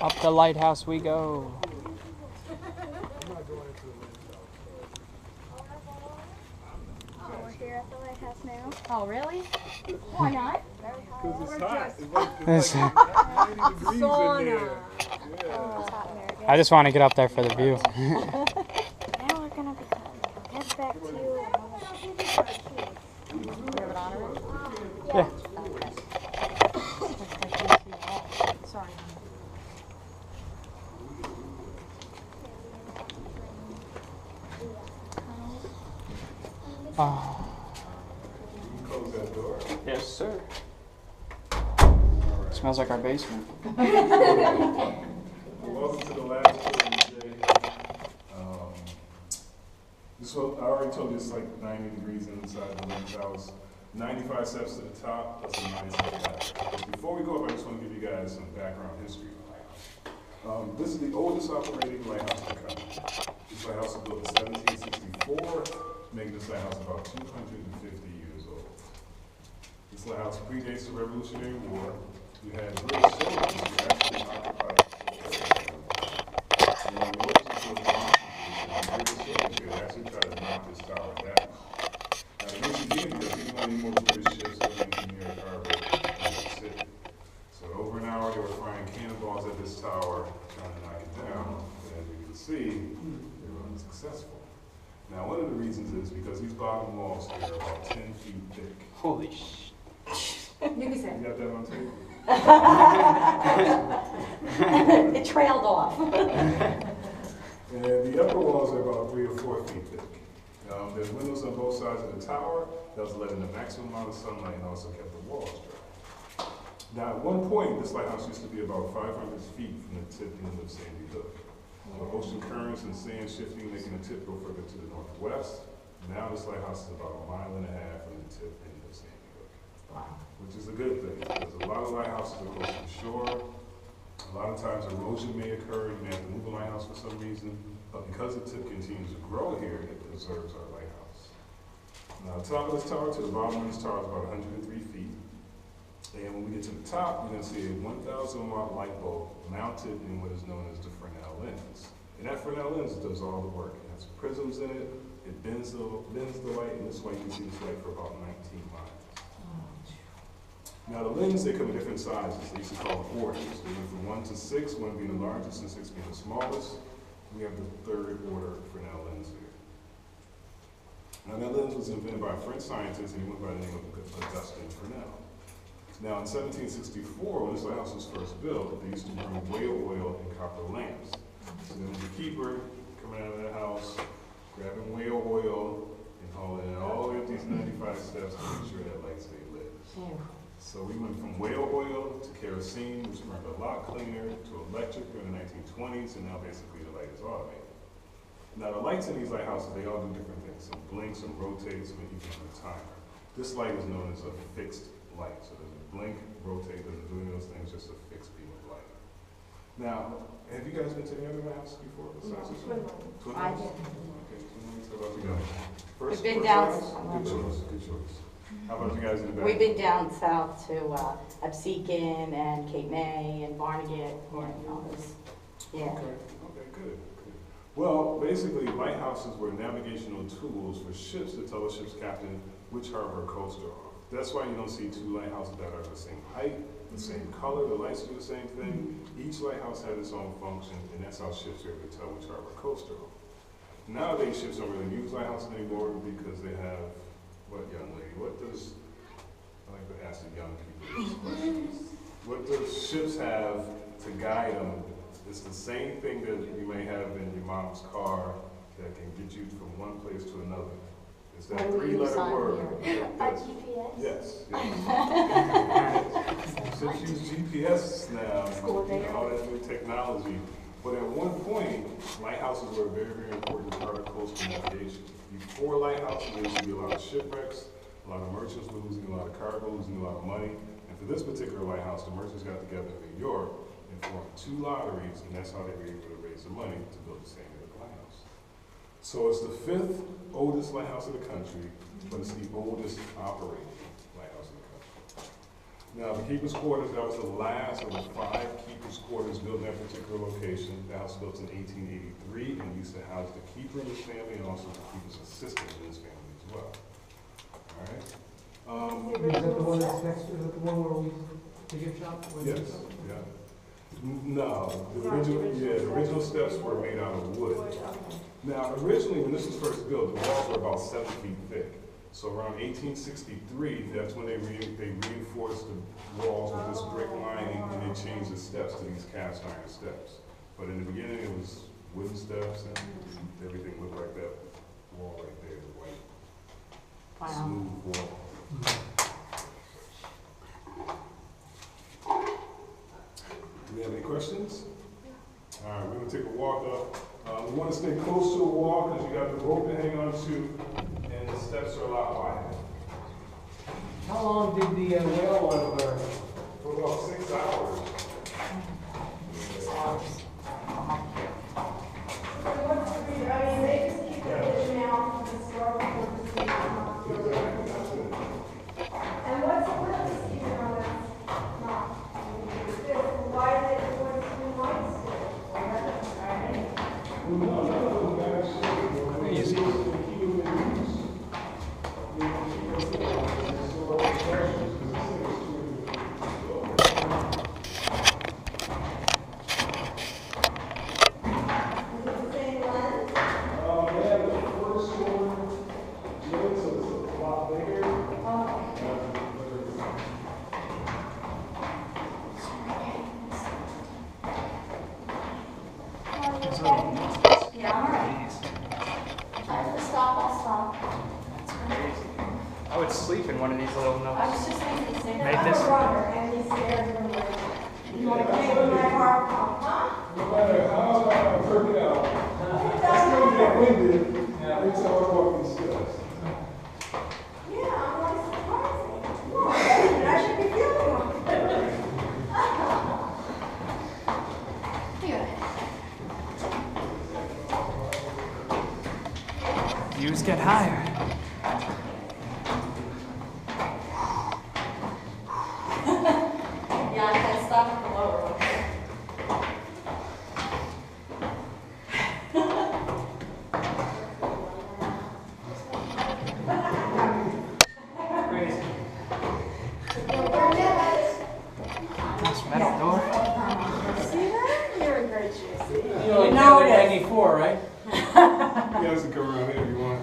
Up the lighthouse we go. Oh, we're here at the lighthouse now. Oh, really? Why not? Because it's hot. It's like 90 degrees in there. Oh, it's hot in there again. I just want to get up there for the view. Now we're gonna be head back to. You have it on already? Yeah. Sorry. Oh. Close that door. Yes, sir. Smells like our basement. Welcome to the last tour of the day. This one, I already told you it's like 90 degrees inside the Lighthouse. 95 steps to the top, plus a 9-step ladder. Before we go up, I just want to give you guys some background history on the lighthouse. This is the oldest operating lighthouse in the country. This lighthouse was built in 1764, making this lighthouse about 250 years old. This lighthouse predates the Revolutionary War. We had British soldiers who actually occupied the and when the British soldiers actually tried to knock this tower down. Now, the reason being because we didn't want any more British ships coming into New York Harbor and New York City. So over an hour, they were firing cannonballs at this tower, trying to knock it down. But as you can see, they were unsuccessful. Now, one of the reasons is because these bottom walls here are about 10 feet thick. Holy sh! You can say You got that on tape? it trailed off. And the upper walls are about 3 or 4 feet thick. There's windows on both sides of the tower that was letting the maximum amount of sunlight and also kept the walls dry. Now, at one point, this lighthouse used to be about 500 feet from the tip end of Sandy Hook. Ocean currents and sand shifting, making the tip go further to the northwest. Now this lighthouse is about 1.5 miles from the tip end of Sandy Hook. Wow. Which is a good thing, because a lot of lighthouses are close to the shore. A lot of times erosion may occur, you may have to move a lighthouse for some reason, but because the tip continues to grow here, it preserves our lighthouse. Now, the top of this tower to the bottom of this tower is about 103 feet. And when we get to the top, you're going to see a 1,000-watt light bulb mounted in what is known as the Fresnel lens. And that Fresnel lens does all the work. It has prisms in it, it bends the light, and this way you can see this light for about 19 miles. Now the lenses, they come in different sizes. They used to call them orders. They went from 1 to 6, 1 being the largest and 6 being the smallest. We have the third order Fresnel lens here. Now that lens was invented by a French scientist, and he went by the name of Augustin Fresnel. Now in 1764, when this lighthouse was first built, they used to burn whale oil in copper lamps. So there was a keeper coming out of that house, grabbing whale oil, and hauling it all the way up these 95 steps to make sure that light stayed lit. So we went from whale oil to kerosene, which burned a lot cleaner, to electric during the 1920s, and now basically the light is automated. Now the lights in these lighthouses, they all do different things. Some blink, some rotate, some even on a timer. This light is known as a fixed light. So it doesn't blink, rotate, doesn't do any of those things, just a fixed beam of light. Now, have you guys been to any other lighthouses before? Besides this one? Twin I Lights? did. Okay, Twin Lights, how about you guys? We've been down- Good choice, good choice. How about you guys in the back? We've been down south to Absecon and Cape May and Barnegat and all this. Yeah. Okay, good. Well, basically, lighthouses were navigational tools for ships to tell a ship's captain which harbor or coast they're off. That's why you don't see two lighthouses that are the same height, the same color, the lights do the same thing. Each lighthouse has its own function, and that's how ships are able to tell which harbor or coast they're off. Nowadays, ships don't really use lighthouses anymore because they have, what, young lady, what does, I like to ask the young people these questions. What do ships have to guide them? It's the same thing that you may have in your mom's car that can get you from one place to another. It's that What do we use 3-letter on word. here? Yes. GPS? Yes. Ships use GPS now, and all that new technology. But at one point, lighthouses were a very, very important part of coastal navigation. Before lighthouses, there used to be a lot of shipwrecks, a lot of merchants were losing a lot of cargo, losing a lot of money. And for this particular lighthouse, the merchants got together in New York and formed 2 lotteries, and that's how they were able to raise the money to build the Sandy Hook Lighthouse. So it's the 5th oldest lighthouse in the country, but it's the oldest operating lighthouse in the country. Now, the keeper's quarters, that was the last of the 5 keeper's quarters quarters built in that particular location. The house was built in 1883 and used to house the keeper and his family and also the keeper's assistant and his family as well. All right. Is that the one that's next to, is that the one where we, the gift shop? Yes, yeah. No, the original steps were made out of wood. Now, originally, when this was first built, the walls were about 7 feet thick. So around 1863, that's when they reinforced the walls with this brick lining and they changed the steps to these cast iron steps. But in the beginning, it was wooden steps and everything looked like that wall right there, the white, smooth wall. Do we have any questions? All right, we're going to take a walk up. We want to stay close to the wall because you got the rope to hang on to, and the steps are a lot wider. How long did the well oil burn? For about 6 hours. They just keep it now for historical purposes. Exactly, that's it. And what's the purpose even on this? Not. Why is it going to be lights? No, none of them actually. Easy. Yeah, I'm all right. Time to stop, I'll stop. I would sleep in one of these little I nooks. was just thinking the same. Make I'm this- a runner, and these stairs are like, you want to give my heart pump, huh? No matter how I work it out, It I still doesn't get matter. winded every time I walk these steps. Yeah, I'm like surprising. Come on, baby, I should be feeling one. Here. Views get higher. Yeah, I can stop at the lower one. Crazy. Nice metal door. See that? You're in great shape. See? You know, like know it is. 94, right? You guys can come around here if you want.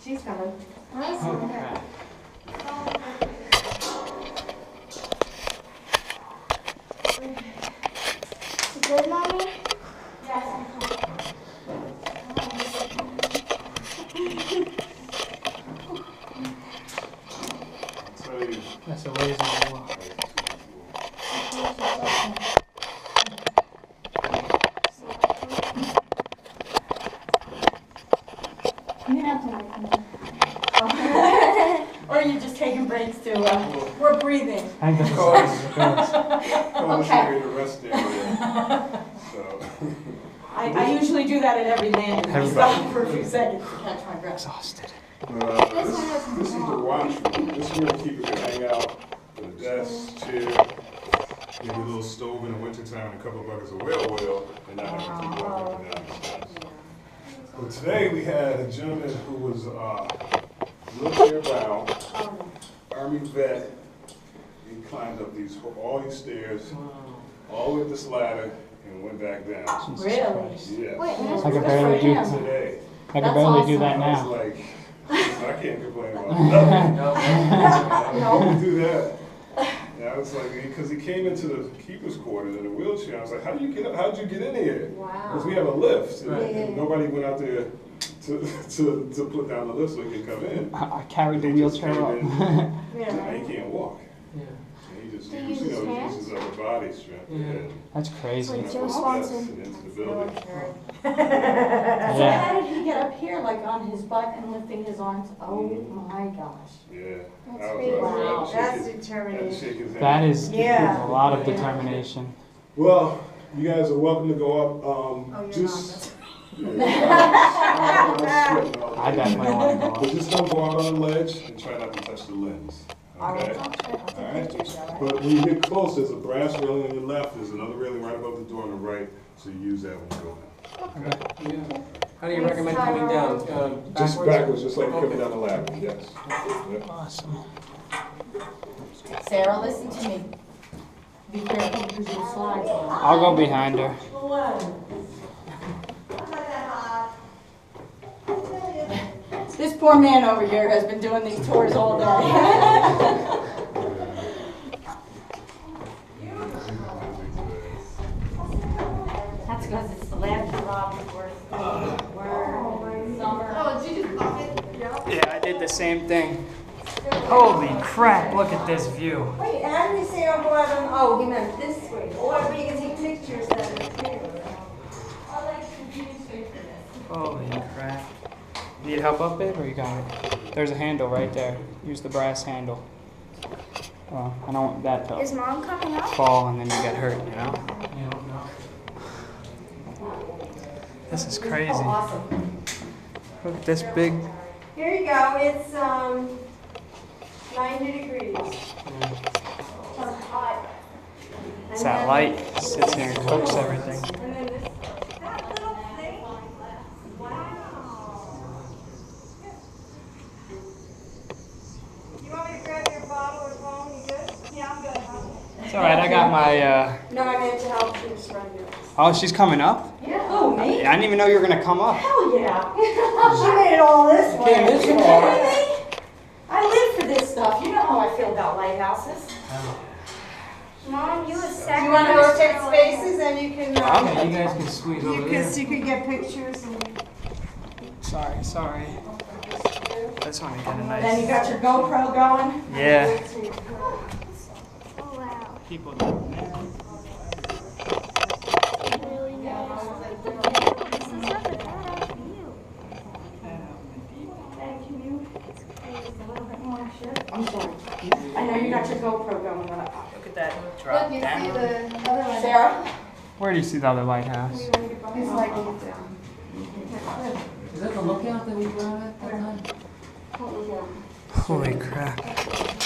She's coming. Oh, crap. Good, Mommy? Yes. Tell you. That's a ways on the wall. You didn't have to wait for me. Or are you just taking breaks to, we're breathing. I think Call that's this Okay. area the rest area. So, I usually do that at every landing. I stop for a few seconds to catch my breath. exhausted. this is the washroom. This is where the keeper can hang out with a desk, chair, maybe a little stove in the wintertime and a couple of buckets of whale oil, and not have to keep walking up and down the steps. Well, today we had a gentleman who was wheelchair bound, Army vet. He climbed up all these stairs, all with this ladder, and went back down. Jesus Really? Christ. Yes. Wait, I there's could barely do. Today. I could That's barely do awesome. that I was now. like, I can't complain about nothing. No. I do that. Yeah, I was like, because he came into the keeper's quarters in a wheelchair. I was like, how do you get up? How did you get in here? Because we have a lift, and nobody went out there to put down the lift so he could come in. I carried the He just wheelchair came up. in, Yeah. and he can't walk. Yeah. And he just Do you uses, use his hands? uses upper body strength. Yeah. And That's crazy. Like Joe that's Swanson. into the building. So Yeah. how did he get up here, like on his butt and lifting his arms? Oh my gosh. Yeah. That's I was crazy. like, Wow, I had to that's shake his- had to determination. shake his hand. That is Yeah. a lot of determination. Well, you guys are welcome to go up. Oh, you're Just, not. I definitely want to go But up. just don't go out on the ledge and try not to touch the lens. Okay? Alright? But when you get close, there's a brass railing on your left, there's another railing right above the door on the right, so you use that when you go in. Yeah. How do you recommend coming down? Just backwards, just like you're coming down the ladder, yes. Yep. Awesome. Sarah, listen to me. Be careful because you'll slide. I'll go behind her. This poor man over here has been doing these tours all day. That's because it's the last hurrah before summer. Oh, did you just pop it? Yeah, I did the same thing. Holy crap, look at this view. Wait, how did he say I'll go out on, oh, he meant this way. Or we can take pictures then. Holy crap. Need help up it or you got it? There's a handle right there. Use the brass handle. Well, I don't want that Is to mom coming up? fall and then you get hurt, you know? This is crazy. Oh, awesome. Look at this big. Here you go, it's 90 degrees. It's that light sits here and cooks everything. And then this, that little thing. Wow. You want me to grab your bottle or phone? You good? Yeah, I'm good. It's alright, I got my, No, I meant to help you just run yours. oh, she's coming up? Yeah. Oh, me? I didn't even know you were gonna come up. Hell yeah. She made it all this way. Came this far. I live for this stuff. You know how I feel about lighthouses. Mom, you was Do second. you want to rotate spaces and you can, Yeah, you guys can squeeze over there. you can get pictures and. Sorry. That's when I get a Then nice. you got your GoPro going. Yeah. Oh, wow. People doing that. Really nice. This is such a badass view. Thank you. I'm sorry. I know you got your GoPro going. Look at that drop down. other one. Sarah? Where do you see the other lighthouse? He's like, Is that the lookout that we were at that time? Holy crap.